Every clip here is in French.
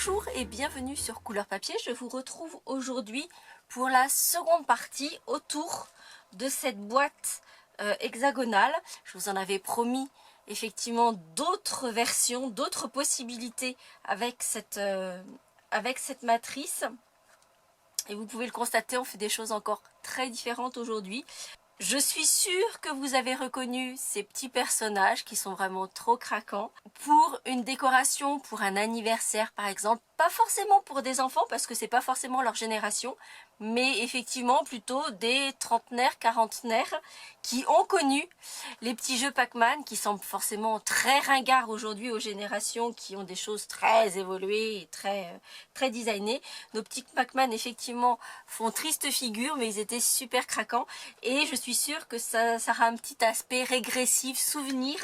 Bonjour et bienvenue sur Couleur Papier. Je vous retrouve aujourd'hui pour la seconde partie autour de cette boîte hexagonale. Je vous en avais promis effectivement d'autres versions, d'autres possibilités avec cette matrice. Et vous pouvez le constater, on fait des choses encore très différentes aujourd'hui. Je suis sûre que vous avez reconnu ces petits personnages qui sont vraiment trop craquants. Pour une décoration, pour un anniversaire par exemple, pas forcément pour des enfants parce que c'est pas forcément leur génération, mais effectivement plutôt des trentenaires, quarantenaires qui ont connu les petits jeux Pac-Man qui semblent forcément très ringards aujourd'hui aux générations qui ont des choses très évoluées et très designées. Nos petits Pac-Man effectivement font triste figure, mais ils étaient super craquants et je suis sûre que ça aura un petit aspect régressif, souvenir,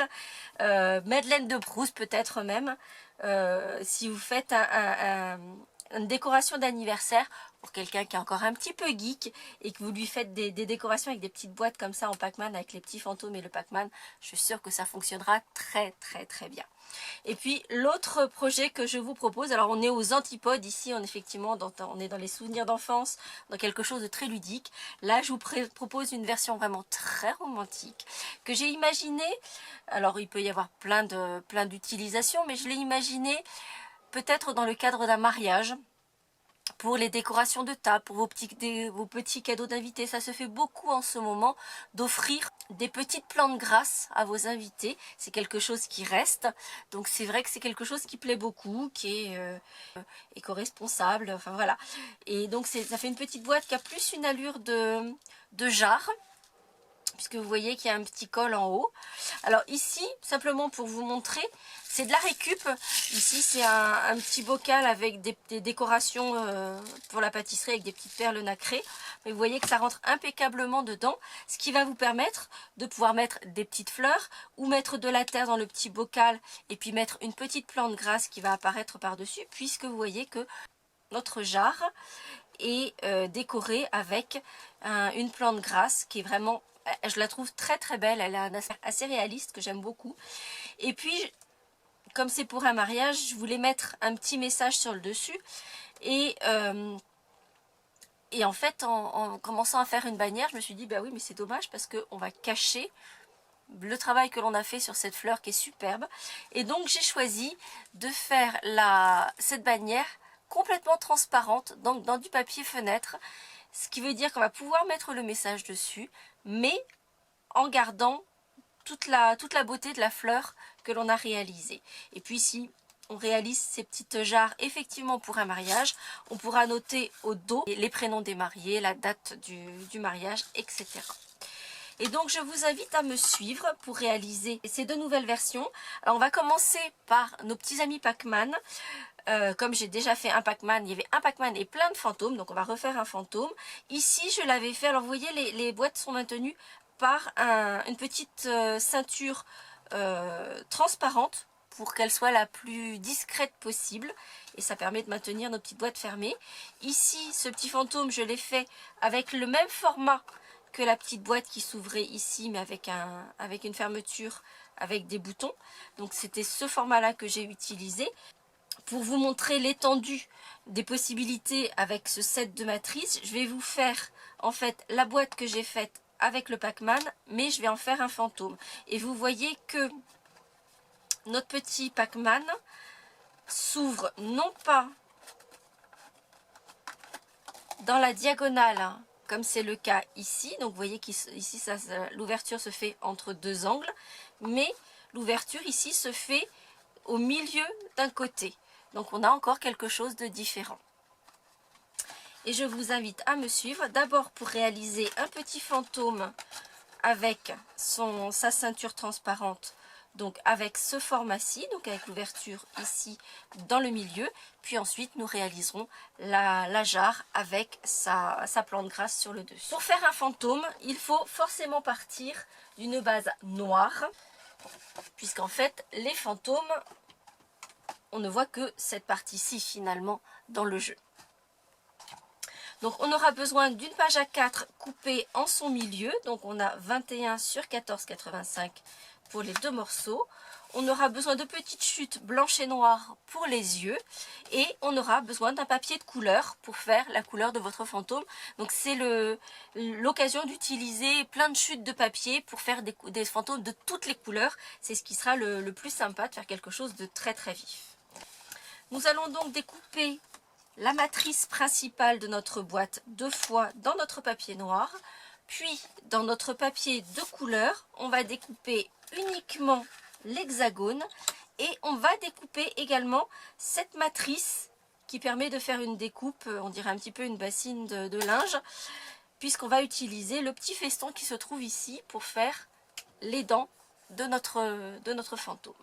Madeleine de Proust peut-être même, si vous faites une décoration d'anniversaire pour quelqu'un qui est encore un petit peu geek et que vous lui faites des décorations avec des petites boîtes comme ça en Pac-Man avec les petits fantômes et le Pac-Man, je suis sûre que ça fonctionnera très bien. Et puis l'autre projet que je vous propose, alors on est aux antipodes ici, on est dans les souvenirs d'enfance, dans quelque chose de très ludique. Là je vous propose une version vraiment très romantique que j'ai imaginé. Alors il peut y avoir plein d'utilisations, mais je l'ai imaginé peut-être dans le cadre d'un mariage, pour les décorations de table, pour vos petits cadeaux d'invités. Ça se fait beaucoup en ce moment d'offrir des petites plantes grasses à vos invités. C'est quelque chose qui reste. Donc c'est vrai que c'est quelque chose qui plaît beaucoup, qui est éco-responsable. Enfin voilà. Et donc ça fait une petite boîte qui a plus une allure de jarre, puisque vous voyez qu'il y a un petit col en haut. Alors ici, simplement pour vous montrer, c'est de la récup. Ici, c'est un petit bocal avec des décorations pour la pâtisserie avec des petites perles nacrées. Mais vous voyez que ça rentre impeccablement dedans, ce qui va vous permettre de pouvoir mettre des petites fleurs ou mettre de la terre dans le petit bocal et puis mettre une petite plante grasse qui va apparaître par-dessus, puisque vous voyez que notre jarre est décorée avec une plante grasse qui est vraiment... Je la trouve très belle, elle a un aspect assez réaliste que j'aime beaucoup. Et puis, comme c'est pour un mariage, je voulais mettre un petit message sur le dessus. Et en fait, en commençant à faire une bannière, je me suis dit, bah oui, mais c'est dommage parce qu'on va cacher le travail que l'on a fait sur cette fleur qui est superbe. Et donc, j'ai choisi de faire cette bannière complètement transparente, donc dans du papier fenêtre. Ce qui veut dire qu'on va pouvoir mettre le message dessus, mais en gardant toute la beauté de la fleur que l'on a réalisée. Et puis si on réalise ces petites jarres effectivement pour un mariage, on pourra noter au dos les prénoms des mariés, la date du mariage, etc. Et donc je vous invite à me suivre pour réaliser ces deux nouvelles versions. Alors on va commencer par nos petits amis Pac-Man. Comme j'ai déjà fait un Pac-Man, il y avait un Pac-Man et plein de fantômes, donc on va refaire un fantôme. Ici je l'avais fait, alors vous voyez les boîtes sont maintenues par une petite ceinture transparente pour qu'elle soit la plus discrète possible et ça permet de maintenir nos petites boîtes fermées. Ici ce petit fantôme je l'ai fait avec le même format que la petite boîte qui s'ouvrait ici, mais avec une fermeture avec des boutons. Donc c'était ce format là que j'ai utilisé. Pour vous montrer l'étendue des possibilités avec ce set de matrices, je vais vous faire en fait la boîte que j'ai faite avec le Pac-Man, mais je vais en faire un fantôme. Et vous voyez que notre petit Pac-Man s'ouvre non pas dans la diagonale, comme c'est le cas ici. Donc vous voyez qu'ici l'ouverture se fait entre deux angles, mais l'ouverture ici se fait au milieu d'un côté. Donc on a encore quelque chose de différent. Et je vous invite à me suivre. D'abord pour réaliser un petit fantôme avec sa ceinture transparente. Donc avec ce format-ci, donc avec l'ouverture ici dans le milieu. Puis ensuite nous réaliserons la jarre avec sa plante grasse sur le dessus. Pour faire un fantôme, il faut forcément partir d'une base noire. Puisqu'en fait les fantômes, on ne voit que cette partie-ci finalement dans le jeu. Donc on aura besoin d'une page A4 coupée en son milieu. Donc on a 21 sur 14,85 pour les deux morceaux. On aura besoin de petites chutes blanches et noires pour les yeux. Et on aura besoin d'un papier de couleur pour faire la couleur de votre fantôme. Donc c'est l'occasion d'utiliser plein de chutes de papier pour faire des fantômes de toutes les couleurs. C'est ce qui sera le plus sympa, de faire quelque chose de très très vif. Nous allons donc découper la matrice principale de notre boîte 2 fois dans notre papier noir. Puis dans notre papier de couleur, on va découper uniquement l'hexagone et on va découper également cette matrice qui permet de faire une découpe, on dirait un petit peu une bassine de linge, puisqu'on va utiliser le petit feston qui se trouve ici pour faire les dents de notre fantôme.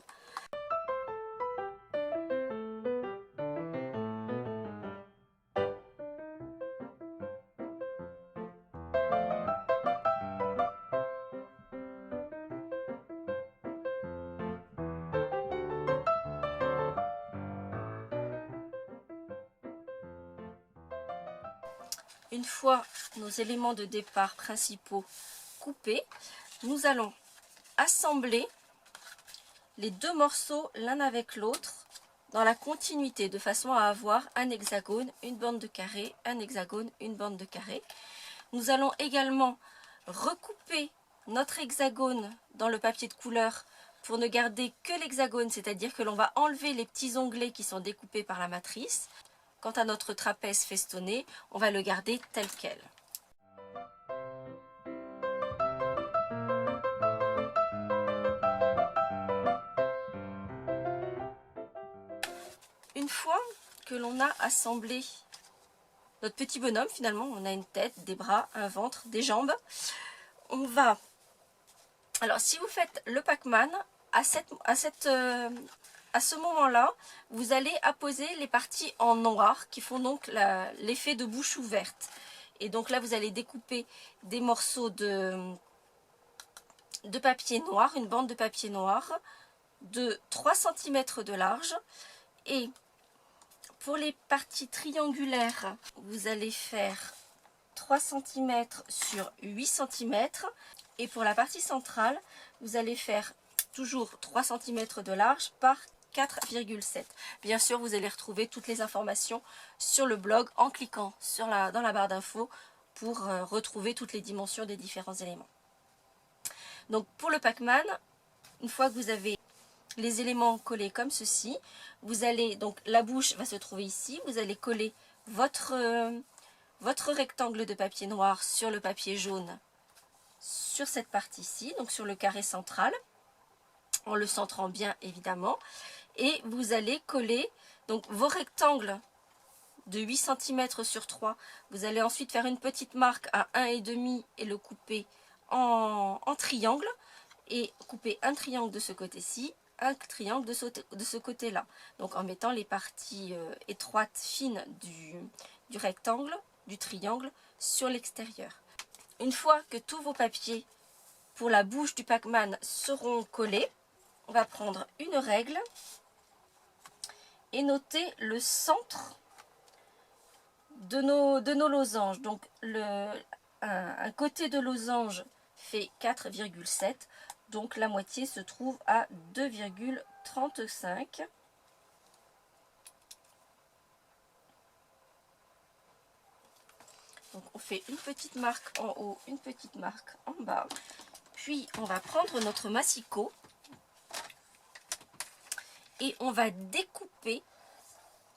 Une fois nos éléments de départ principaux coupés, nous allons assembler les deux morceaux l'un avec l'autre dans la continuité, de façon à avoir un hexagone, une bande de carré, un hexagone, une bande de carré. Nous allons également recouper notre hexagone dans le papier de couleur pour ne garder que l'hexagone, c'est-à-dire que l'on va enlever les petits onglets qui sont découpés par la matrice. Quant à notre trapèze festonné, on va le garder tel quel. Une fois que l'on a assemblé notre petit bonhomme, finalement, on a une tête, des bras, un ventre, des jambes. On va... Alors, si vous faites le Pac-Man, à ce moment-là, vous allez apposer les parties en noir qui font donc l'effet de bouche ouverte. Et donc là, vous allez découper des morceaux de papier noir, une bande de papier noir de 3 cm de large. Et pour les parties triangulaires, vous allez faire 3 cm sur 8 cm. Et pour la partie centrale, vous allez faire toujours 3 cm de large par 4,7. Bien sûr, vous allez retrouver toutes les informations sur le blog en cliquant dans la barre d'infos pour retrouver toutes les dimensions des différents éléments. Donc pour le Pac-Man, une fois que vous avez les éléments collés comme ceci, vous allez, donc la bouche va se trouver ici, vous allez coller votre rectangle de papier noir sur le papier jaune, sur cette partie-ci, donc sur le carré central, en le centrant bien évidemment. Et vous allez coller donc vos rectangles de 8 cm sur 3. Vous allez ensuite faire une petite marque à 1,5 et le couper en triangle. Et couper un triangle de ce côté-ci, un triangle de ce côté-là. Donc en mettant les parties étroites, fines du rectangle, du triangle sur l'extérieur. Une fois que tous vos papiers pour la bouche du Pac-Man seront collés, on va prendre une règle et noter le centre de nos losanges. Donc un côté de losange fait 4,7, donc la moitié se trouve à 2,35. Donc on fait une petite marque en haut, une petite marque en bas. Puis on va prendre notre massicot et on va découper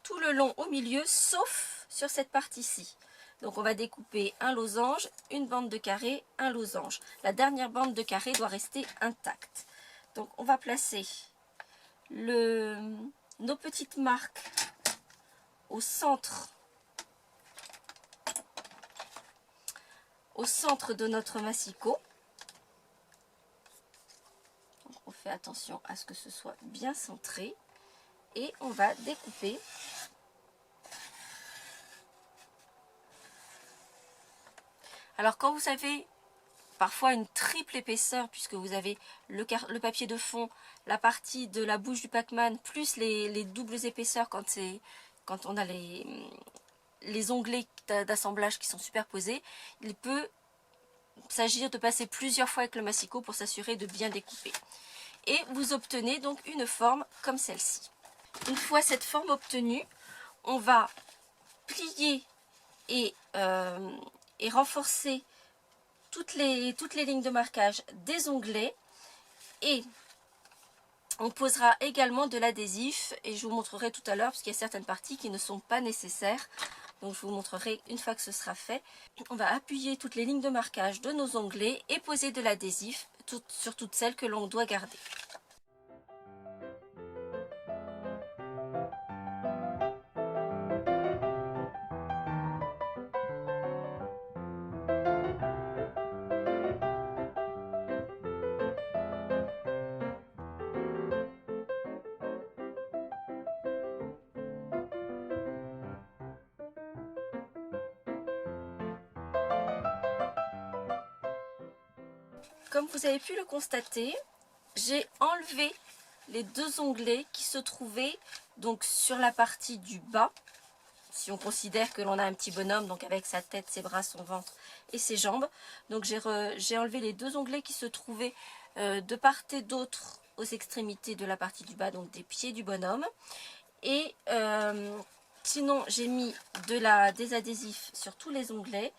tout le long au milieu, sauf sur cette partie-ci. Donc on va découper un losange, une bande de carré, un losange. La dernière bande de carré doit rester intacte. Donc on va placer nos petites marques au centre de notre massicot. Donc on fait attention à ce que ce soit bien centré. Et on va découper Alors quand vous avez parfois une triple épaisseur, puisque vous avez le papier de fond, la partie de la bouche du Pac-Man, plus les doubles épaisseurs quand on a les onglets d'assemblage qui sont superposés, il peut s'agir de passer plusieurs fois avec le massicot pour s'assurer de bien découper. et vous obtenez donc une forme comme celle-ci. Une fois cette forme obtenue, on va plier et renforcer toutes les lignes de marquage des onglets, et on posera également de l'adhésif, et je vous montrerai tout à l'heure parce qu'il y a certaines parties qui ne sont pas nécessaires, donc je vous montrerai une fois que ce sera fait. On va appuyer toutes les lignes de marquage de nos onglets et poser de l'adhésif sur toutes celles que l'on doit garder. Comme vous avez pu le constater, j'ai enlevé les deux onglets qui se trouvaient donc sur la partie du bas. Si on considère que l'on a un petit bonhomme, donc avec sa tête, ses bras, son ventre et ses jambes. Donc j'ai enlevé les deux onglets qui se trouvaient de part et d'autre aux extrémités de la partie du bas, donc des pieds du bonhomme. Et sinon j'ai mis des adhésifs sur tous les onglets.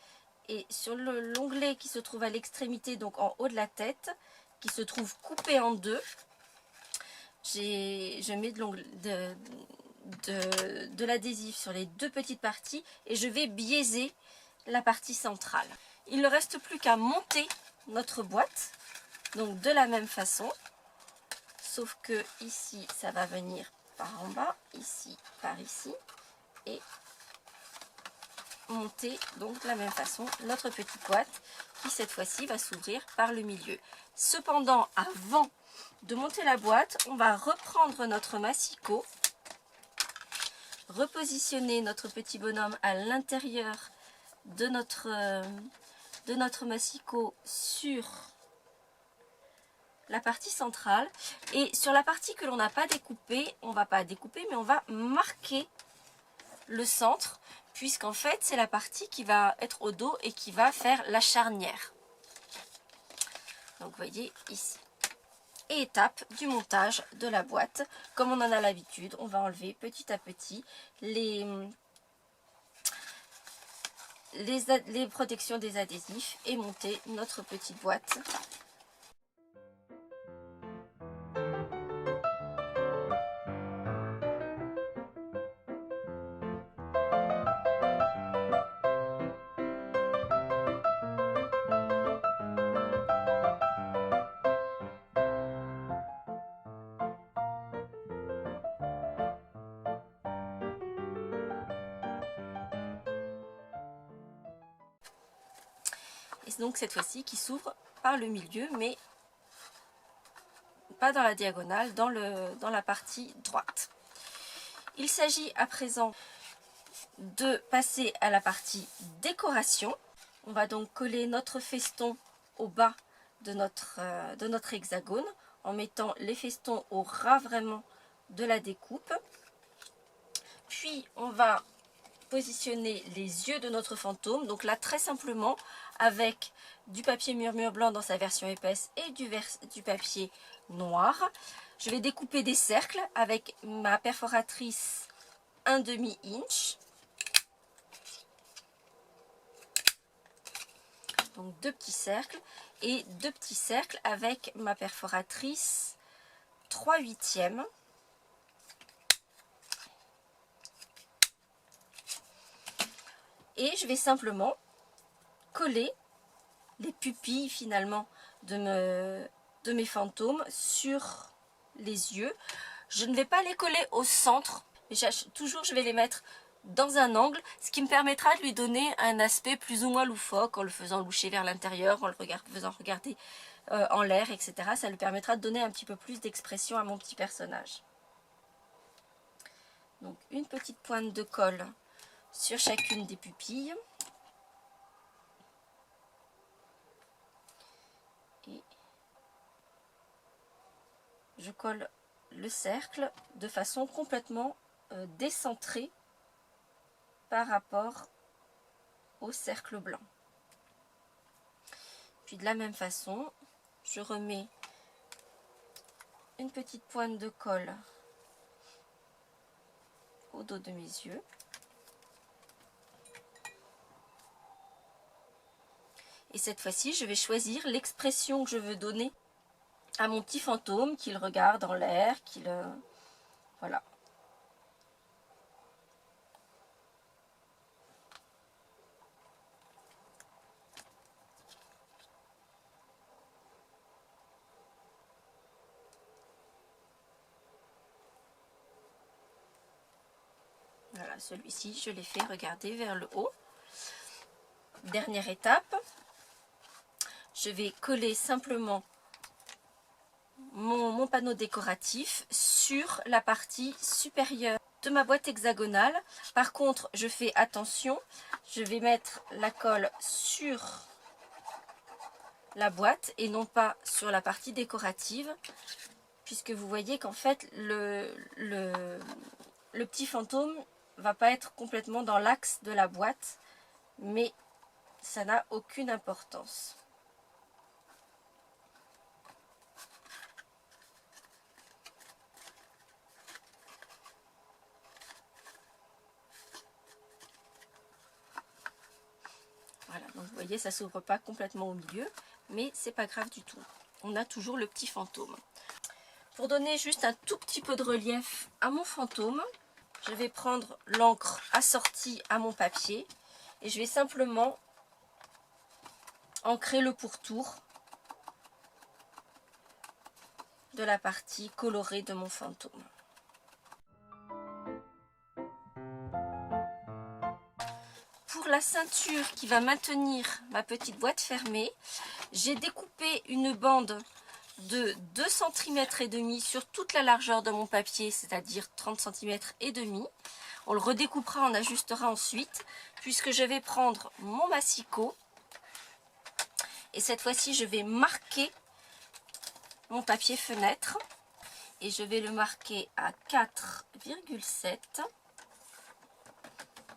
Et sur l'onglet qui se trouve à l'extrémité, donc en haut de la tête, qui se trouve coupé en deux, je mets de l'adhésif sur les deux petites parties et je vais biaiser la partie centrale. Il ne reste plus qu'à monter notre boîte, donc de la même façon, sauf que ici ça va venir par en bas, ici par ici, et monter donc de la même façon notre petite boîte qui cette fois-ci va s'ouvrir par le milieu. Cependant, avant de monter la boîte, on va reprendre notre massicot, repositionner notre petit bonhomme à l'intérieur de notre massicot sur la partie centrale, et sur la partie que l'on n'a pas découpée, on va pas découper mais on va marquer le centre, puisqu'en fait c'est la partie qui va être au dos et qui va faire la charnière. Donc vous voyez ici. Et étape du montage de la boîte, comme on en a l'habitude, on va enlever petit à petit les protections des adhésifs et monter notre petite boîte. Et donc cette fois-ci qui s'ouvre par le milieu, mais pas dans la diagonale, dans la partie droite. Il s'agit à présent de passer à la partie décoration. On va donc coller notre feston au bas de notre hexagone en mettant les festons au ras vraiment de la découpe. Puis on va positionner les yeux de notre fantôme, donc là très simplement avec du papier murmure blanc dans sa version épaisse et du papier noir. Je vais découper des cercles avec ma perforatrice 1/2 inch. Donc deux petits cercles et deux petits cercles avec ma perforatrice 3/8. Et je vais simplement coller les pupilles finalement de mes fantômes sur les yeux. Je ne vais pas les coller au centre, mais toujours je vais les mettre dans un angle, ce qui me permettra de lui donner un aspect plus ou moins loufoque en le faisant loucher vers l'intérieur, en le faisant regarder en l'air, etc. Ça lui permettra de donner un petit peu plus d'expression à mon petit personnage. Donc une petite pointe de colle sur chacune des pupilles. Et je colle le cercle de façon complètement décentrée par rapport au cercle blanc. Puis de la même façon, je remets une petite pointe de colle au dos de mes yeux. Et cette fois-ci, je vais choisir l'expression que je veux donner à mon petit fantôme, qu'il regarde en l'air, qu'il... voilà. Voilà, celui-ci, je l'ai fait regarder vers le haut. Dernière étape, je vais coller simplement mon panneau décoratif sur la partie supérieure de ma boîte hexagonale. Par contre, je fais attention, je vais mettre la colle sur la boîte et non pas sur la partie décorative, puisque vous voyez qu'en fait le petit fantôme va pas être complètement dans l'axe de la boîte, mais ça n'a aucune importance. Voilà, donc vous voyez, ça s'ouvre pas complètement au milieu, mais c'est pas grave du tout. On a toujours le petit fantôme. Pour donner juste un tout petit peu de relief à mon fantôme, je vais prendre l'encre assortie à mon papier et je vais simplement ancrer le pourtour de la partie colorée de mon fantôme. Pour la ceinture qui va maintenir ma petite boîte fermée, j'ai découpé une bande de 2 cm et demi sur toute la largeur de mon papier, c'est-à-dire 30 cm et demi. On le redécoupera, on ajustera ensuite, puisque je vais prendre mon massicot et cette fois-ci je vais marquer mon papier fenêtre et je vais le marquer à 4,7.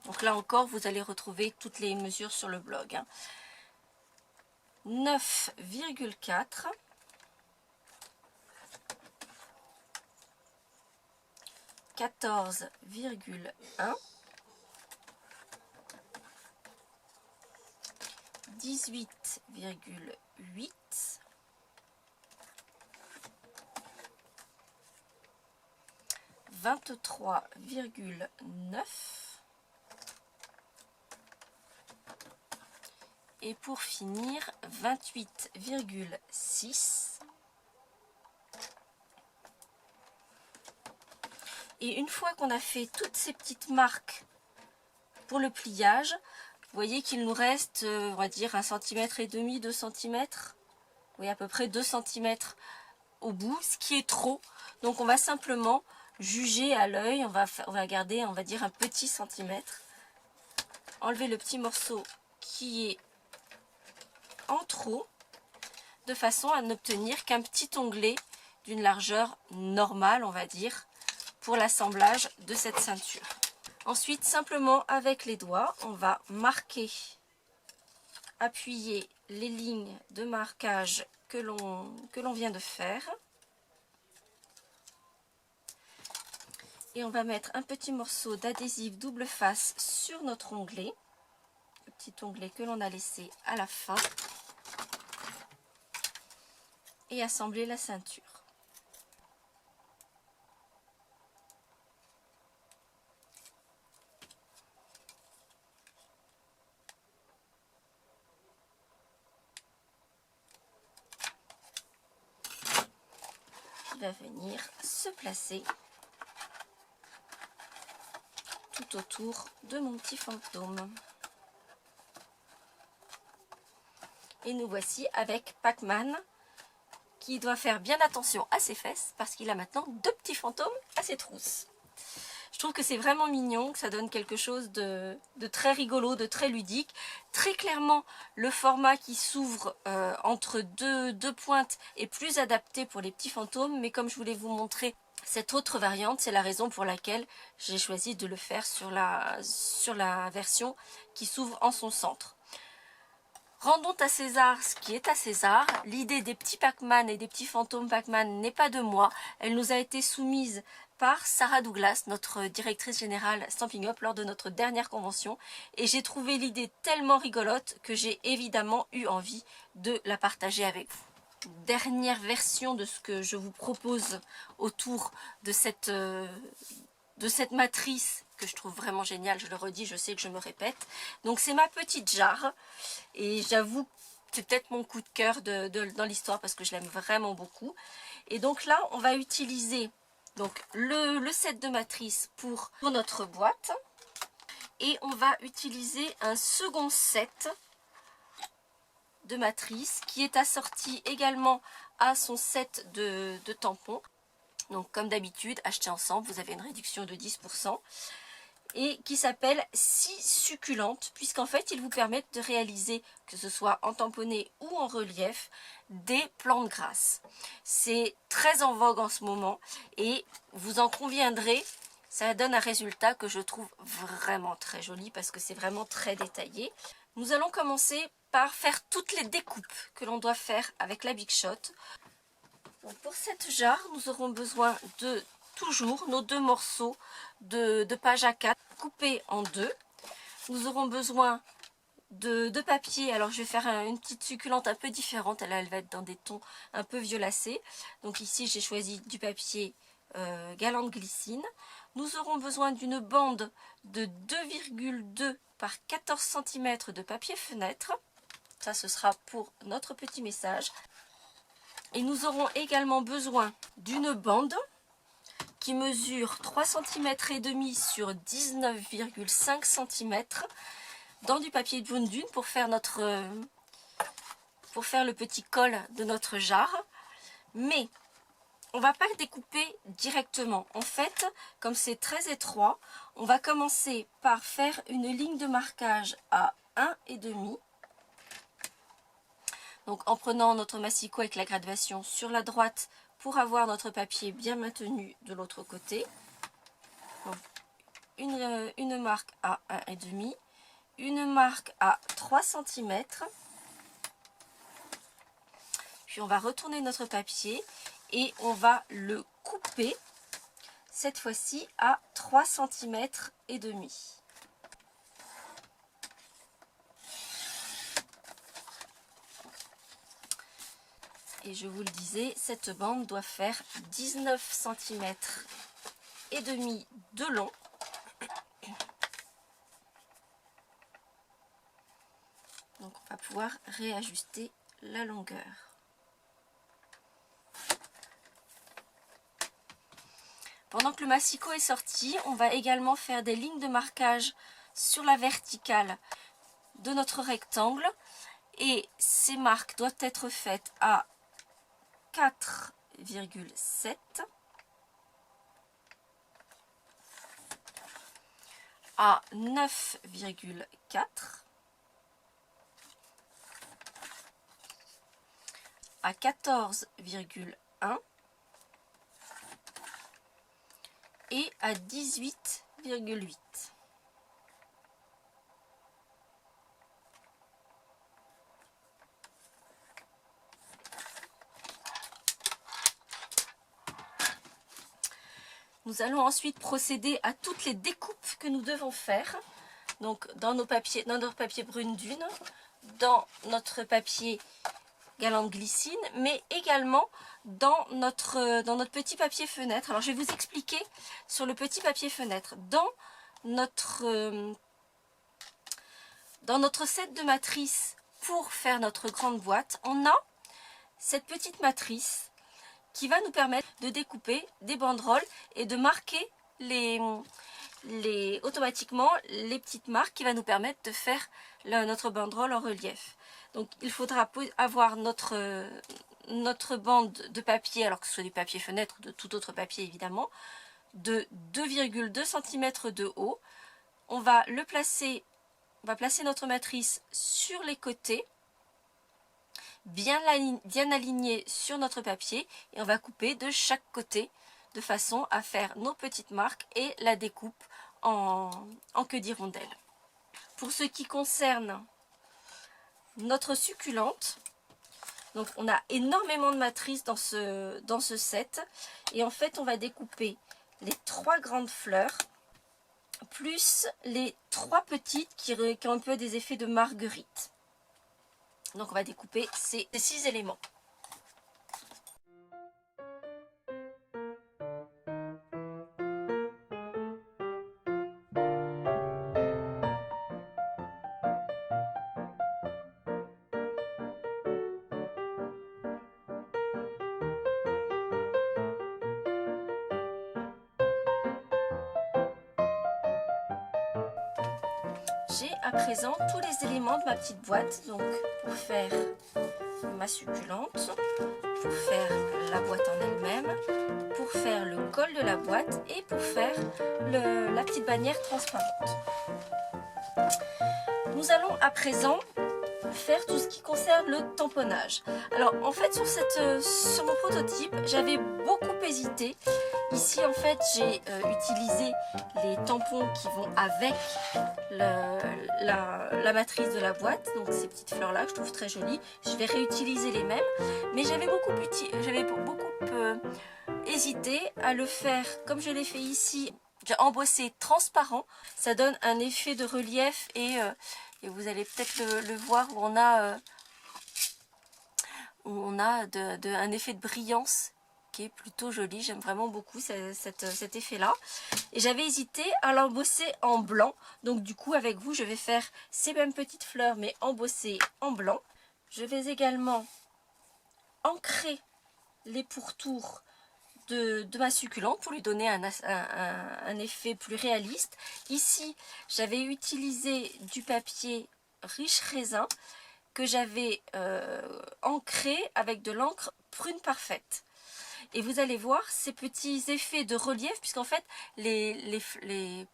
Donc là encore, vous allez retrouver toutes les mesures sur le blog. 9,4. 14,1. 18,8. 23,9. Et pour finir, 28,6. Et une fois qu'on a fait toutes ces petites marques pour le pliage, vous voyez qu'il nous reste, on va dire, 1,5 cm, 2 cm. Oui, à peu près 2 cm au bout, ce qui est trop. Donc on va simplement juger à l'œil, on va garder, on va dire, un petit centimètre. Enlever le petit morceau qui est en trop, de façon à n'obtenir qu'un petit onglet d'une largeur normale, on va dire, pour l'assemblage de cette ceinture. Ensuite, simplement avec les doigts, on va marquer, appuyer les lignes de marquage que l'on vient de faire. Et on va mettre un petit morceau d'adhésif double face sur notre onglet, le petit onglet que l'on a laissé à la fin, et assembler la ceinture. Qui va venir se placer tout autour de mon petit fantôme. Et nous voici avec Pac-Man, qui doit faire bien attention à ses fesses parce qu'il a maintenant 2 petits fantômes à ses trousses. Je trouve que c'est vraiment mignon, que ça donne quelque chose de très rigolo, de très ludique. Très clairement, le format qui s'ouvre entre deux pointes est plus adapté pour les petits fantômes, mais comme je voulais vous montrer cette autre variante, c'est la raison pour laquelle j'ai choisi de le faire sur la version qui s'ouvre en son centre. Rendons à César ce qui est à César. L'idée des petits Pac-Man et des petits fantômes Pac-Man n'est pas de moi. Elle nous a été soumise par Sarah Douglas, notre directrice générale Stampin' Up, lors de notre dernière convention. Et j'ai trouvé l'idée tellement rigolote que j'ai évidemment eu envie de la partager avec vous. Dernière version de ce que je vous propose autour de cette matrice que je trouve vraiment géniale. Je le redis, je sais que je me répète. Donc c'est ma petite jarre et j'avoue c'est peut-être mon coup de cœur dans l'histoire parce que je l'aime vraiment beaucoup. Et donc là on va utiliser donc le set de matrice pour notre boîte et on va utiliser un second set de matrice qui est assorti également à son set de tampons. Donc comme d'habitude, achetez ensemble, vous avez une réduction de 10%. Et qui s'appelle 6 succulentes, puisqu'en fait, ils vous permettent de réaliser, que ce soit en tamponné ou en relief, des plantes grasses. C'est très en vogue en ce moment, et vous en conviendrez, ça donne un résultat que je trouve vraiment très joli, parce que c'est vraiment très détaillé. Nous allons commencer par faire toutes les découpes que l'on doit faire avec la Big Shot. Donc pour cette jarre, nous aurons besoin de toujours nos 2 morceaux de page A4 coupés en 2. Nous aurons besoin de papier. Alors je vais faire une petite succulente un peu différente. Elle va être dans des tons un peu violacés. Donc ici j'ai choisi du papier Galante Glycine. Nous aurons besoin d'une bande de 2,2 par 14 cm de papier fenêtre. Ça ce sera pour notre petit message. Et nous aurons également besoin d'une bande qui mesure 3,5 cm sur 19,5 cm dans du papier jaune dune pour faire le petit col de notre jarre. Mais on ne va pas le découper directement. En fait, comme c'est très étroit, on va commencer par faire une ligne de marquage à 1,5. Donc en prenant notre massicot avec la graduation sur la droite pour avoir notre papier bien maintenu de l'autre côté. Donc, une marque à 1,5, une marque à 3 cm. Puis on va retourner notre papier et on va le couper cette fois-ci à 3 cm et demi. Et je vous le disais, cette bande doit faire 19 cm et demi de long. Donc on va pouvoir réajuster la longueur. Pendant que le massicot est sorti, on va également faire des lignes de marquage sur la verticale de notre rectangle. Et ces marques doivent être faites à 4,7, à 9,4, à 14,1 et à 18,8. Nous allons ensuite procéder à toutes les découpes que nous devons faire. Donc dans notre papier brune dune, dans notre papier Galante Glycine, mais également dans notre petit papier fenêtre. Alors je vais vous expliquer sur le petit papier fenêtre. Dans notre set de matrices pour faire notre grande boîte, on a cette petite matrice qui va nous permettre de découper des banderoles et de marquer automatiquement les petites marques qui va nous permettre de faire notre banderole en relief. Donc il faudra avoir notre bande de papier, alors que ce soit du papier fenêtre ou de tout autre papier évidemment, de 2,2 cm de haut. On va placer notre matrice sur les côtés, bien aligné sur notre papier, et on va couper de chaque côté de façon à faire nos petites marques et la découpe en queue d'hirondelle. Pour ce qui concerne notre succulente. Donc on a énormément de matrices dans ce set. Et en fait on va découper les 3 grandes fleurs plus les 3 petites qui ont un peu des effets de marguerite. Donc on va découper ces 6 éléments. J'ai à présent tous les éléments de ma petite boîte, donc pour faire ma succulente, pour faire la boîte en elle-même, pour faire le col de la boîte et pour faire la petite bannière transparente. Nous allons à présent faire tout ce qui concerne le tamponnage. Alors en fait sur mon prototype j'avais beaucoup hésité. Ici en fait j'ai utilisé les tampons qui vont avec la matrice de la boîte, donc ces petites fleurs là que je trouve très jolies. Je vais réutiliser les mêmes, mais j'avais beaucoup hésité à le faire comme je l'ai fait ici. J'ai embossé transparent, ça donne un effet de relief et vous allez peut-être le voir où on a, un effet de brillance qui est plutôt joli. J'aime vraiment beaucoup cet effet-là. Et j'avais hésité à l'embosser en blanc. Donc du coup avec vous je vais faire ces mêmes petites fleurs mais embossées en blanc. Je vais également ancrer les pourtours de ma succulente pour lui donner un effet plus réaliste. Ici j'avais utilisé du papier riche raisin que j'avais ancré avec de l'encre prune parfaite. Et vous allez voir ces petits effets de relief puisqu'en fait les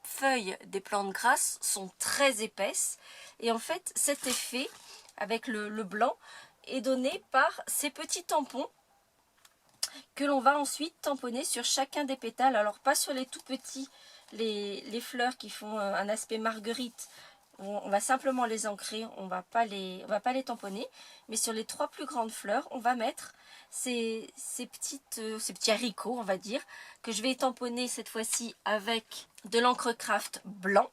feuilles des plantes grasses sont très épaisses et en fait cet effet avec le blanc est donné par ces petits tampons que l'on va ensuite tamponner sur chacun des pétales. Alors pas sur les tout petits, les fleurs qui font un aspect marguerite, on va simplement les ancrer, on va pas les tamponner, mais sur les 3 plus grandes fleurs on va mettre ces petits haricots on va dire, que je vais tamponner cette fois-ci avec de l'encre craft blanc.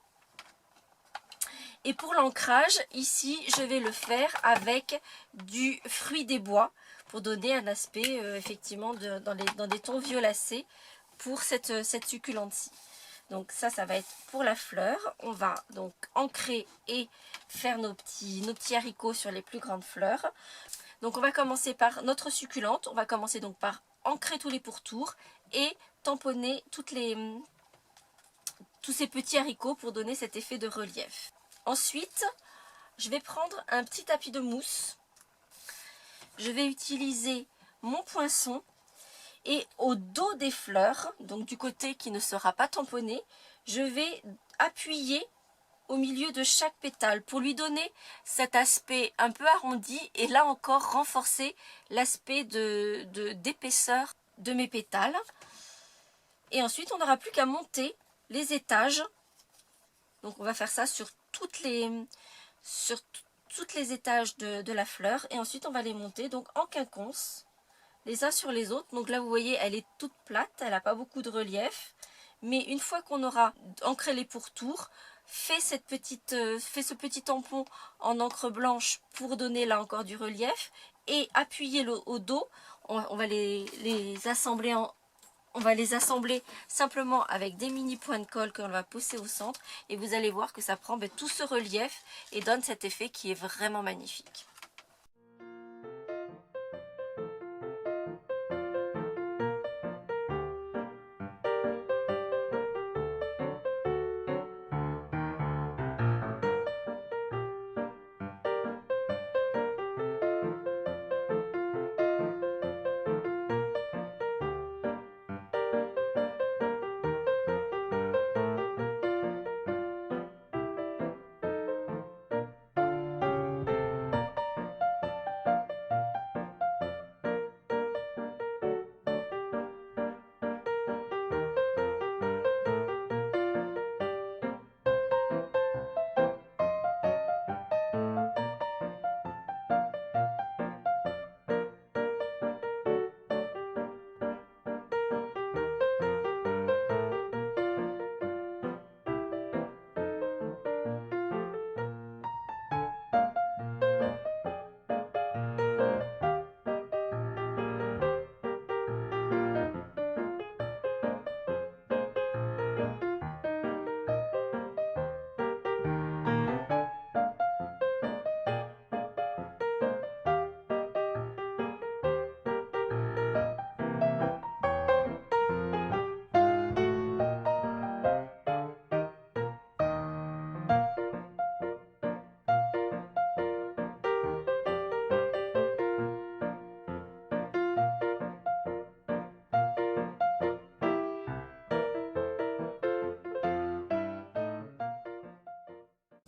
Et pour l'ancrage, ici, je vais le faire avec du fruit des bois pour donner un aspect effectivement dans des tons violacés pour cette succulente-ci. Donc ça va être pour la fleur. On va donc ancrer et faire nos petits haricots sur les plus grandes fleurs. Donc on va commencer par notre succulente. On va commencer donc par ancrer tous les pourtours et tamponner tous ces petits haricots pour donner cet effet de relief. Ensuite, je vais prendre un petit tapis de mousse. Je vais utiliser mon poinçon et au dos des fleurs, donc du côté qui ne sera pas tamponné, je vais appuyer au milieu de chaque pétale pour lui donner cet aspect un peu arrondi et là encore renforcer l'aspect d'épaisseur de mes pétales. Et ensuite, on n'aura plus qu'à monter les étages. Donc on va faire ça sur toutes les étages de la fleur et ensuite on va les monter donc en quinconce les uns sur les autres. Donc là vous voyez elle est toute plate, elle n'a pas beaucoup de relief, mais une fois qu'on aura ancré les pourtours, fait ce petit tampon en encre blanche pour donner là encore du relief et appuyer au dos, on va les assembler on va les assembler simplement avec des mini points de colle qu'on va poser au centre et vous allez voir que ça prend tout ce relief et donne cet effet qui est vraiment magnifique.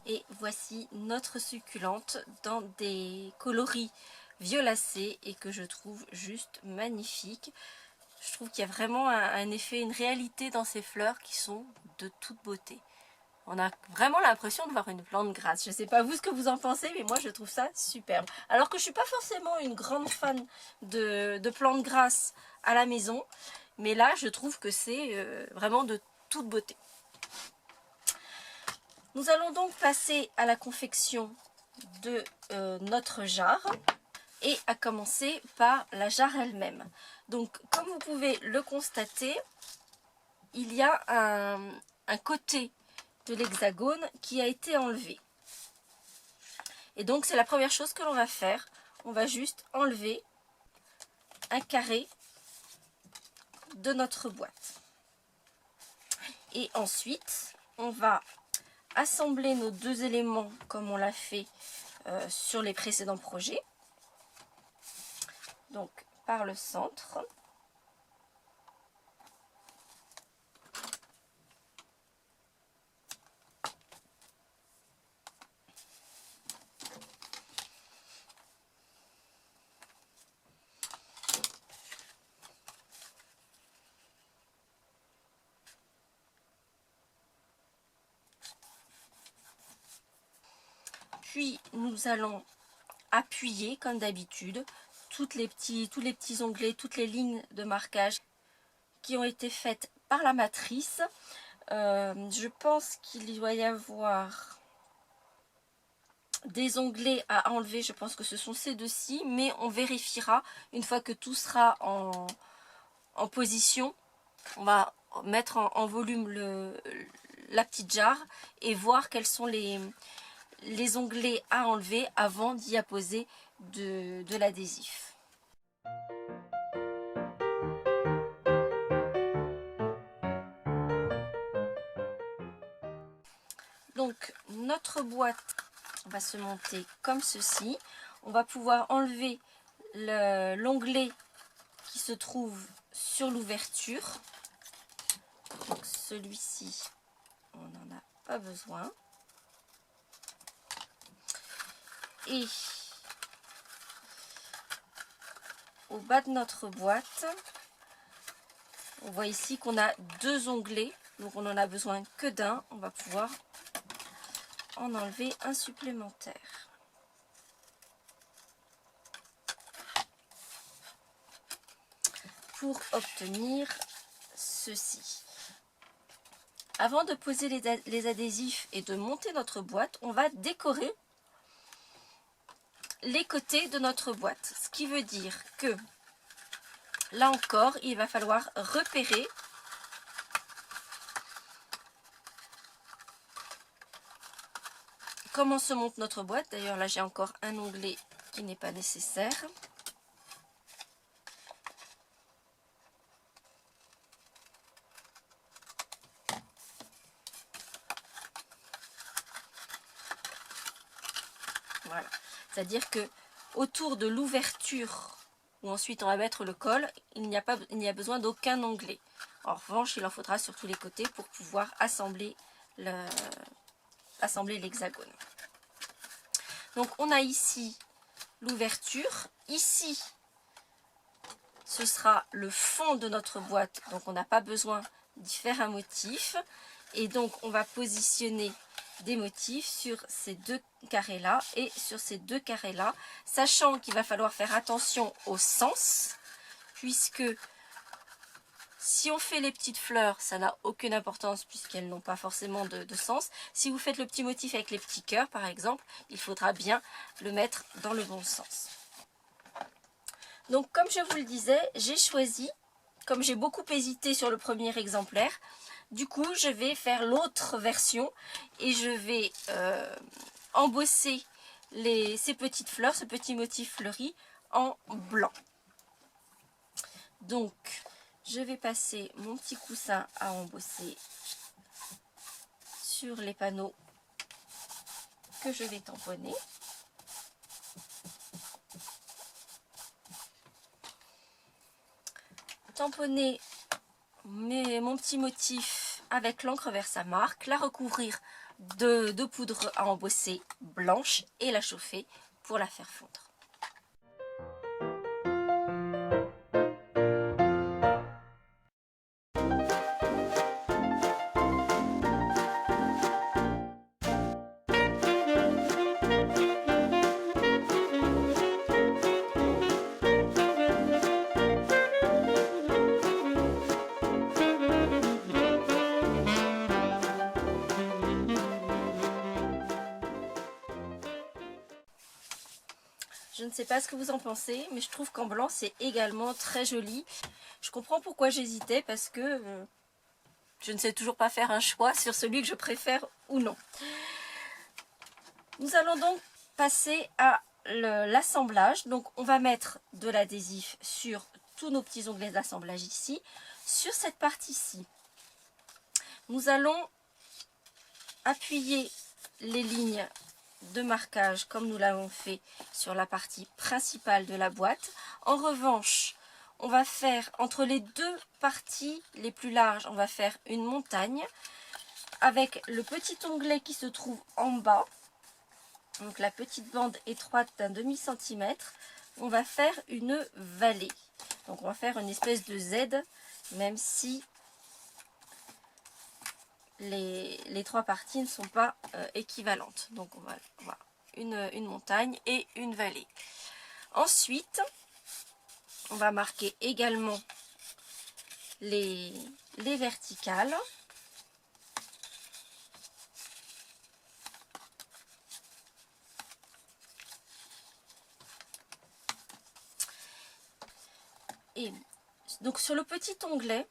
Et voici notre succulente dans des coloris violacés et que je trouve juste magnifique. Je trouve qu'il y a vraiment un effet, une réalité dans ces fleurs qui sont de toute beauté. On a vraiment l'impression de voir une plante grasse. Je ne sais pas vous ce que vous en pensez, mais moi je trouve ça superbe. Alors que je ne suis pas forcément une grande fan de plantes grasses à la maison, mais là je trouve que c'est vraiment de toute beauté. Nous allons donc passer à la confection de notre jarre et à commencer par la jarre elle-même. Donc comme vous pouvez le constater, il y a un côté de l'hexagone qui a été enlevé. Et donc c'est la première chose que l'on va faire. On va juste enlever un carré de notre boîte. Et ensuite, on va assembler nos deux éléments comme on l'a fait sur les précédents projets. Donc par le centre. Puis nous allons appuyer comme d'habitude tous les petits onglets, toutes les lignes de marquage qui ont été faites par la matrice. Je pense qu'il doit y avoir des onglets à enlever, je pense que ce sont ces deux-ci, mais on vérifiera une fois que tout sera en position. On va mettre en volume la petite jarre et voir quels sont les onglets à enlever avant d'y apposer de l'adhésif. Donc notre boîte va se monter comme ceci. On va pouvoir enlever l'onglet qui se trouve sur l'ouverture. Donc celui-ci, on n'en a pas besoin. Et au bas de notre boîte, on voit ici qu'on a deux onglets. Donc on n'en a besoin que d'un. On va pouvoir en enlever un supplémentaire. Pour obtenir ceci. Avant de poser les adhésifs et de monter notre boîte, on va décorer les côtés de notre boîte. Ce qui veut dire que là encore, il va falloir repérer comment se monte notre boîte. D'ailleurs, là j'ai encore un onglet qui n'est pas nécessaire. Voilà. C'est-à-dire que autour de l'ouverture où ensuite on va mettre le col, il n'y a besoin d'aucun onglet. En revanche, il en faudra sur tous les côtés pour pouvoir assembler l'hexagone. Donc on a ici l'ouverture. Ici, ce sera le fond de notre boîte. Donc on n'a pas besoin d'y faire un motif. Et donc on va positionner des motifs sur ces deux carrés là et sur ces deux carrés là, sachant qu'il va falloir faire attention au sens, puisque si on fait les petites fleurs, ça n'a aucune importance puisqu'elles n'ont pas forcément de sens. Si vous faites le petit motif avec les petits cœurs par exemple, il faudra bien le mettre dans le bon sens. Donc comme je vous le disais, j'ai choisi, comme j'ai beaucoup hésité sur le premier exemplaire, du coup je vais faire l'autre version et je vais embosser ces petites fleurs, ce petit motif fleuri en blanc. Donc je vais passer mon petit coussin à embosser sur les panneaux que je vais tamponner. Tamponner mon petit motif avec l'encre Versamark, la recouvrir de poudre à embosser blanche et la chauffer pour la faire fondre. Je ne sais pas ce que vous en pensez, mais je trouve qu'en blanc c'est également très joli. Je comprends pourquoi j'hésitais, parce que je ne sais toujours pas faire un choix sur celui que je préfère ou non. Nous allons donc passer à l'assemblage. Donc on va mettre de l'adhésif sur tous nos petits onglets d'assemblage ici. Sur cette partie-ci, nous allons appuyer les lignes de marquage comme nous l'avons fait sur la partie principale de la boîte. En revanche, on va faire entre les deux parties les plus larges, on va faire une montagne avec le petit onglet qui se trouve en bas, donc la petite bande étroite d'un demi-centimètre. On va faire une vallée, donc on va faire une espèce de Z, même si les trois parties ne sont pas équivalentes. Donc on va une montagne et une vallée. Ensuite, on va marquer également les verticales. Et donc sur le petit onglet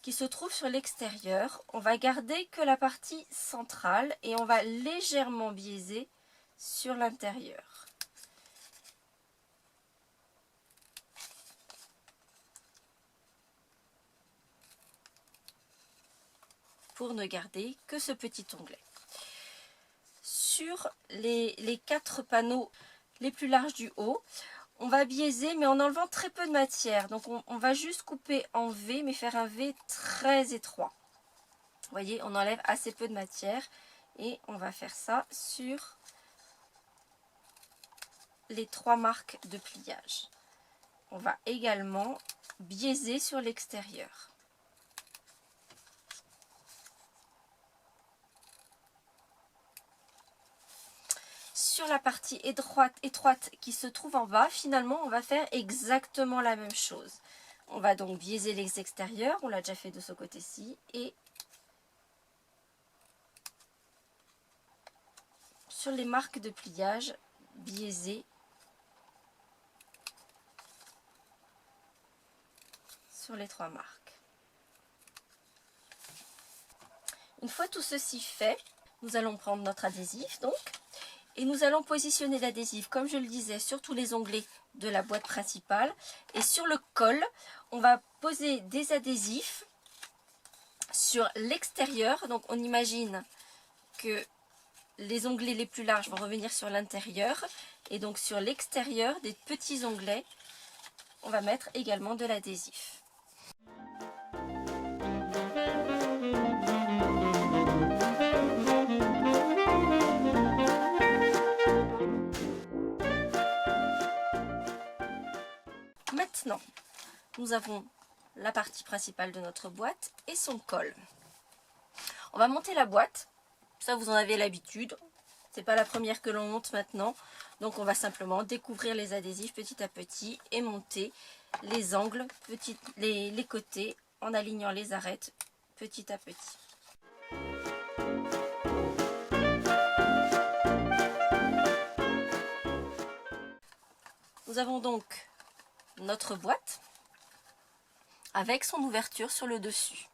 qui se trouve sur l'extérieur, on va garder que la partie centrale et on va légèrement biaiser sur l'intérieur. Pour ne garder que ce petit onglet. Sur les 4 panneaux les plus larges du haut, on va biaiser mais en enlevant très peu de matière. Donc on va juste couper en V, mais faire un V très étroit. Vous voyez, on enlève assez peu de matière et on va faire ça sur les 3 marques de pliage. On va également biaiser sur l'extérieur. Sur la partie étroite qui se trouve en bas, finalement, on va faire exactement la même chose. On va donc biaiser les extérieurs, on l'a déjà fait de ce côté-ci, et sur les marques de pliage, biaiser sur les 3 marques. Une fois tout ceci fait, nous allons prendre notre adhésif donc, et nous allons positionner l'adhésif, comme je le disais, sur tous les onglets de la boîte principale. Et sur le col, on va poser des adhésifs sur l'extérieur. Donc on imagine que les onglets les plus larges vont revenir sur l'intérieur. Et donc sur l'extérieur des petits onglets, on va mettre également de l'adhésif. Maintenant, nous avons la partie principale de notre boîte et son col. On va monter la boîte, ça vous en avez l'habitude, c'est pas la première que l'on monte maintenant, donc on va simplement découvrir les adhésifs petit à petit et monter les angles, les côtés en alignant les arêtes petit à petit. Nous avons donc notre boîte avec son ouverture sur le dessus.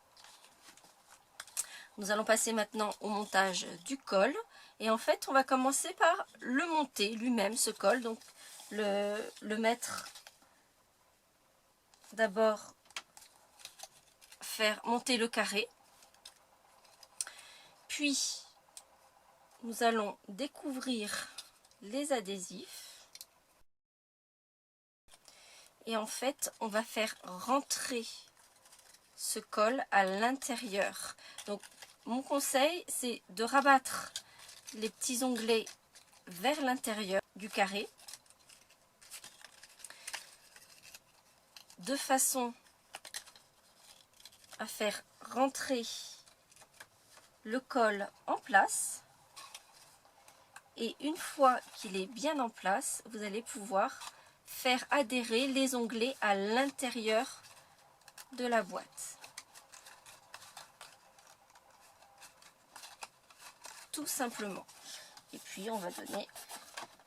Nous allons passer maintenant au montage du col et en fait on va commencer par le monter lui-même, ce col, donc le mettre d'abord, faire monter le carré, puis nous allons découvrir les adhésifs. Et en fait, on va faire rentrer ce col à l'intérieur. Donc mon conseil, c'est de rabattre les petits onglets vers l'intérieur du carré, de façon à faire rentrer le col en place. Et une fois qu'il est bien en place, vous allez pouvoir faire adhérer les onglets à l'intérieur de la boîte. Tout simplement. Et puis on va donner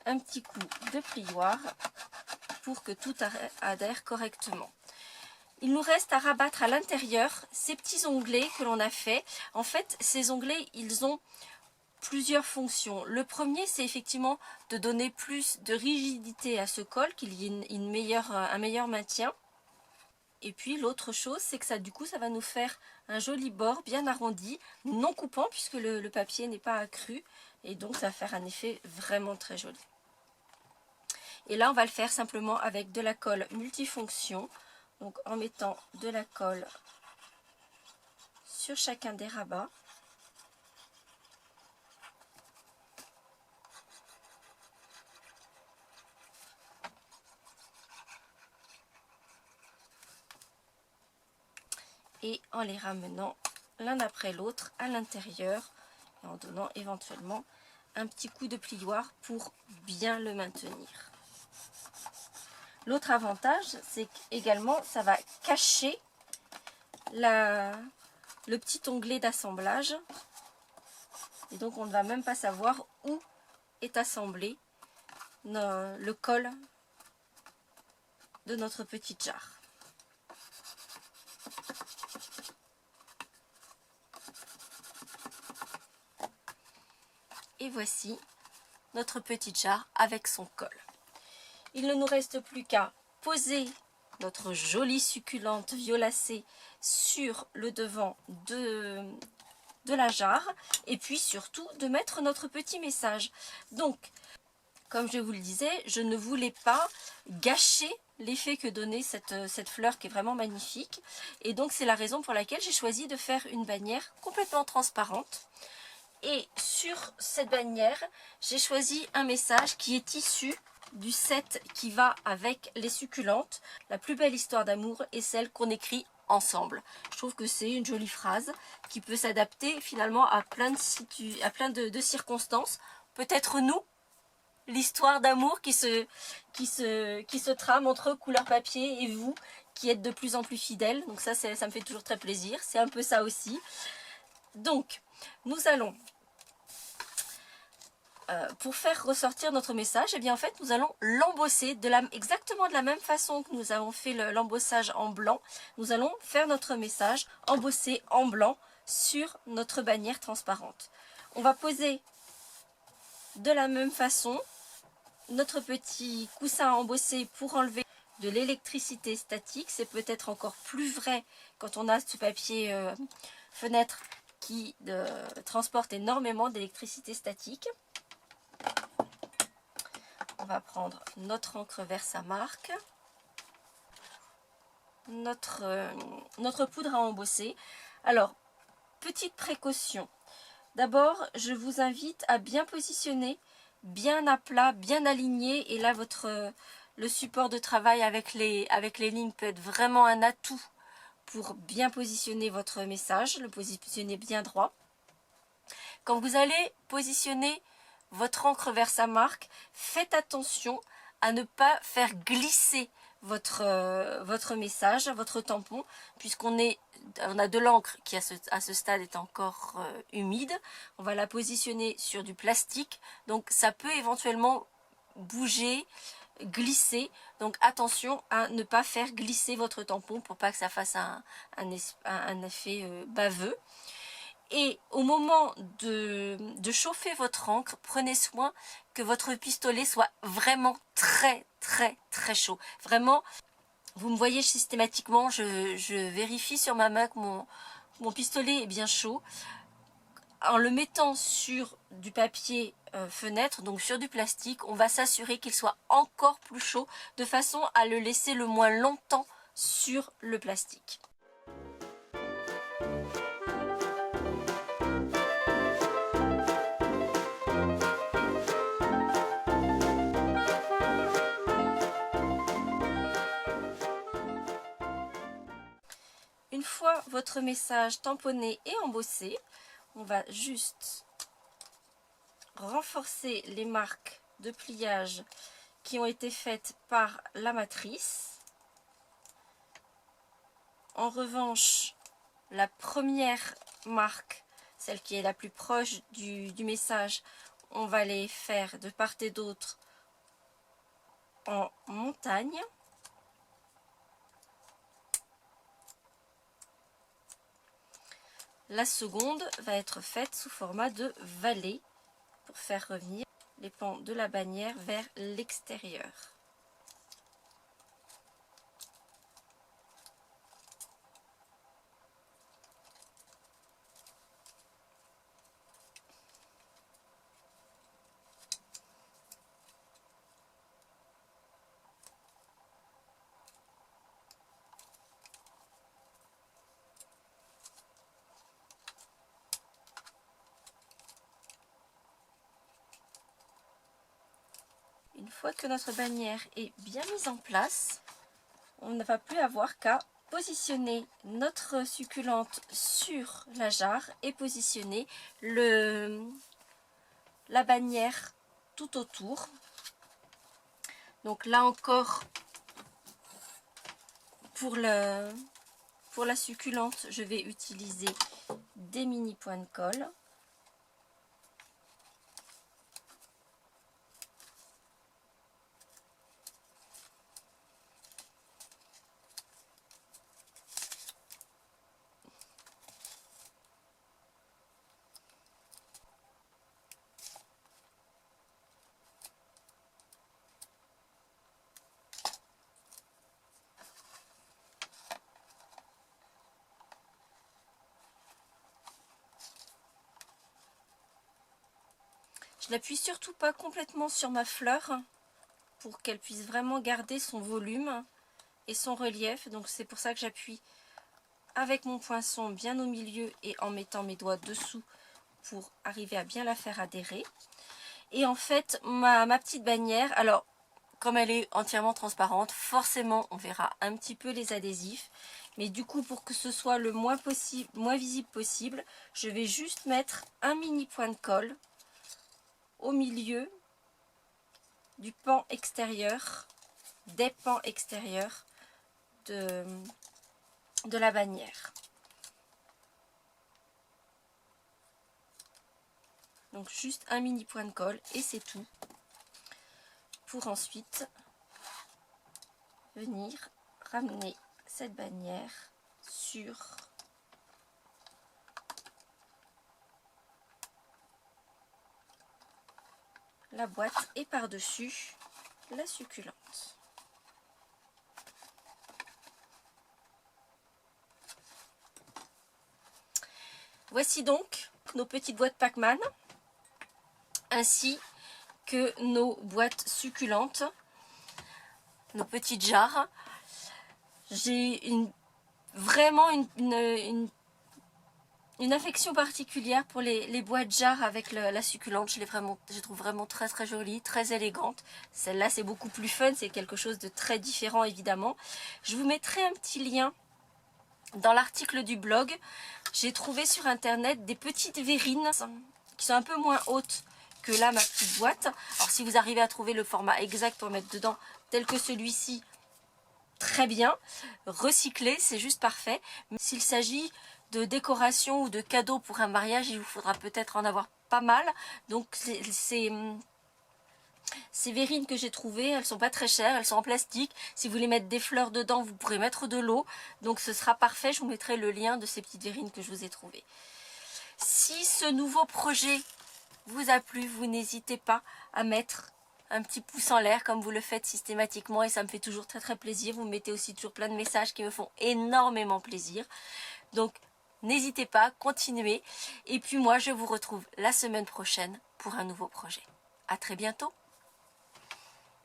un petit coup de plioir pour que tout adhère correctement. Il nous reste à rabattre à l'intérieur ces petits onglets que l'on a fait. En fait, ces onglets, ils ont plusieurs fonctions. Le premier, c'est effectivement de donner plus de rigidité à ce col, qu'il y ait un meilleur maintien. Et puis l'autre chose, c'est que ça, du coup, ça va nous faire un joli bord bien arrondi, non coupant puisque le papier n'est pas accru. Et donc ça va faire un effet vraiment très joli. Et là, on va le faire simplement avec de la colle multifonction. Donc en mettant de la colle sur chacun des rabats. Et en les ramenant l'un après l'autre à l'intérieur et en donnant éventuellement un petit coup de plioir pour bien le maintenir. L'autre avantage, c'est qu'également ça va cacher le petit onglet d'assemblage et donc on ne va même pas savoir où est assemblé le col de notre petite jarre. Et voici notre petite jarre avec son col. Il ne nous reste plus qu'à poser notre jolie succulente violacée sur le devant de la jarre et puis surtout de mettre notre petit message. Donc, comme je vous le disais, je ne voulais pas gâcher l'effet que donnait cette fleur qui est vraiment magnifique. Et donc, c'est la raison pour laquelle j'ai choisi de faire une bannière complètement transparente. Et sur cette bannière, j'ai choisi un message qui est issu du set qui va avec les succulentes. La plus belle histoire d'amour est celle qu'on écrit ensemble. Je trouve que c'est une jolie phrase qui peut s'adapter finalement à plein de circonstances. Peut-être nous, l'histoire d'amour qui se trame entre couleur papier et vous qui êtes de plus en plus fidèles. Donc ça me fait toujours très plaisir. C'est un peu ça aussi. Donc, nous allons, pour faire ressortir notre message, eh bien en fait, nous allons l'embosser exactement de la même façon que nous avons fait l'embossage en blanc. Nous allons faire notre message embossé en blanc sur notre bannière transparente. On va poser de la même façon notre petit coussin embossé pour enlever de l'électricité statique. C'est peut-être encore plus vrai quand on a ce papier fenêtre qui transporte énormément d'électricité statique. On va prendre notre encre Versamark, notre poudre à embosser. Alors, petite précaution. D'abord, je vous invite à bien positionner, bien à plat, bien aligné. Et là, le support de travail avec les lignes peut être vraiment un atout pour bien positionner votre message, le positionner bien droit. Quand vous allez positionner votre encre Versamark, faites attention à ne pas faire glisser votre message, votre tampon, puisqu'on a de l'encre qui à ce stade est encore humide. On va la positionner sur du plastique, donc ça peut éventuellement bouger, glisser. Donc attention à ne pas faire glisser votre tampon pour pas que ça fasse un effet baveux. Et au moment de chauffer votre encre, prenez soin que votre pistolet soit vraiment très chaud. Vraiment, vous me voyez systématiquement, je vérifie sur ma main que mon pistolet est bien chaud. En le mettant sur du papier fenêtre, donc sur du plastique, on va s'assurer qu'il soit encore plus chaud de façon à le laisser le moins longtemps sur le plastique. Une fois votre message tamponné et embossé, on va juste renforcer les marques de pliage qui ont été faites par la matrice. En revanche, la première marque, celle qui est la plus proche du message, on va les faire de part et d'autre en montagne. La seconde va être faite sous format de vallée pour faire revenir les pans de la bannière vers l'extérieur. Une fois que notre bannière est bien mise en place, on ne va plus avoir qu'à positionner notre succulente sur la jarre et positionner la bannière tout autour. Donc là encore, pour la succulente, je vais utiliser des mini points de colle. Je n'appuie surtout pas complètement sur ma fleur pour qu'elle puisse vraiment garder son volume et son relief. Donc c'est pour ça que j'appuie avec mon poinçon bien au milieu et en mettant mes doigts dessous pour arriver à bien la faire adhérer. Et en fait, ma petite bannière, alors comme elle est entièrement transparente, forcément on verra un petit peu les adhésifs. Mais du coup, pour que ce soit le moins visible possible, je vais juste mettre un mini point de colle au milieu du pan extérieur, des pans extérieurs de la bannière. Donc juste un mini point de colle et c'est tout. Pour ensuite venir ramener cette bannière sur la boîte et par-dessus la succulente. Voici donc nos petites boîtes Pac-Man ainsi que nos boîtes succulentes, nos petites jarres. J'ai vraiment une affection particulière pour les boîtes jarres avec la succulente. Je les trouve vraiment très très jolies, très élégantes. Celle-là c'est beaucoup plus fun, c'est quelque chose de très différent évidemment. Je vous mettrai un petit lien dans l'article du blog. J'ai trouvé sur internet des petites verrines qui sont un peu moins hautes que là ma petite boîte. Alors si vous arrivez à trouver le format exact pour mettre dedans tel que celui-ci, très bien. Recyclé, c'est juste parfait. Mais s'il s'agit de décoration ou de cadeaux pour un mariage, il vous faudra peut-être en avoir pas mal. Donc ces verrines que j'ai trouvées, elles sont pas très chères, elles sont en plastique. Si vous voulez mettre des fleurs dedans, vous pourrez mettre de l'eau. Donc ce sera parfait, je vous mettrai le lien de ces petites verrines que je vous ai trouvées. Si ce nouveau projet vous a plu, vous n'hésitez pas à mettre un petit pouce en l'air comme vous le faites systématiquement et ça me fait toujours très très plaisir. Vous me mettez aussi toujours plein de messages qui me font énormément plaisir. Donc n'hésitez pas, continuez. Et puis moi je vous retrouve la semaine prochaine pour un nouveau projet. À très bientôt.